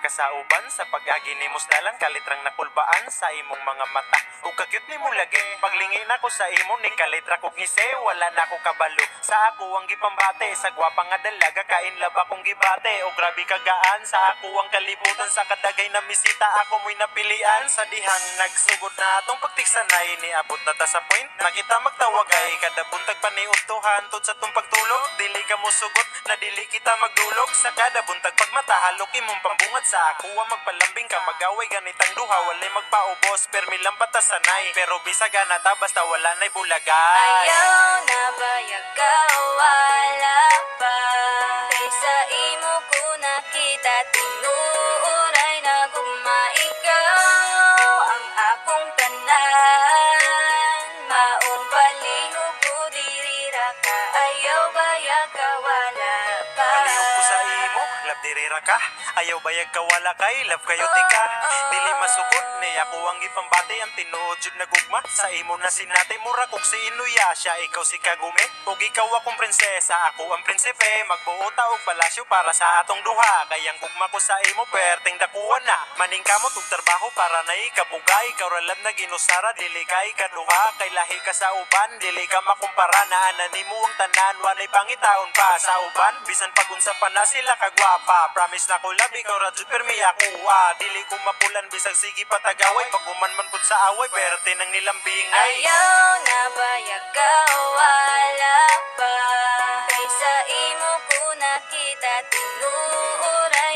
ka sa uban sa pag-aginimos na lang kalitrang nakulbaan sa imong mga mata o kagyut ni mo lagi paglingin ako sa imo ni kalitra ko ngise wala na ako kabalo sa ako ang gipambate sa gwapa nga dalaga kain laba kong gibate o grabe kagaan sa ako ang kalibutan sa kadagay na misita ako mo'y napilian sa dihang nagsugod na atong pagtiksanay ni abot na ta sa point nakita magtawagay kada buntag paniutuhan tod sa tong pagtulog dili ka mo sugot na dili kita magdulog sa kada buntag pagmata halok imong pambungad sa ako ang magpalambing ka magaway ganitang duha walay magpaubos permi lang bata sanay pero bisag na ta basta wala na'y bulagay Ayaw na bayag ka wala pa kay sa imo ko nakita tinuuray na gugma ikaw ang akong tanan maong palihog ko diri ra ka ayaw bayag ka wala pa Palihog ko sa imo, love dirira ka Ayaw bayag ka wala kay, love kayo tika Dili masukot, ni ako ang ipambati Ang tinuod jud na gugma Sa imo na sinati, mura kog si Inuyasha Ikaw si Kagumi, ug ikaw akong prinsesa Ako ang prinsipe, magbuota og palasyo Para sa atong duha, kayang gugma ko sa imo Perting dakuha na, maning kamot og trabaho Para na ikabugay, ikaw ralab na ginusara Dili kay kaduha, kay lahi ka sa uban Dili ka makumpara, na ananimo ang tanan Walay pangitaon pa sa uban Bisan pag-unsa pa na sila kagwapa Promise na ko labi ikaw radyo permi ako Dili ko mapulan bisag sige patagaway Pag umanman pud sa away perte nang nilambingay Ayaw na bayag ka wala pa kay sa imo ko nakita tinuuray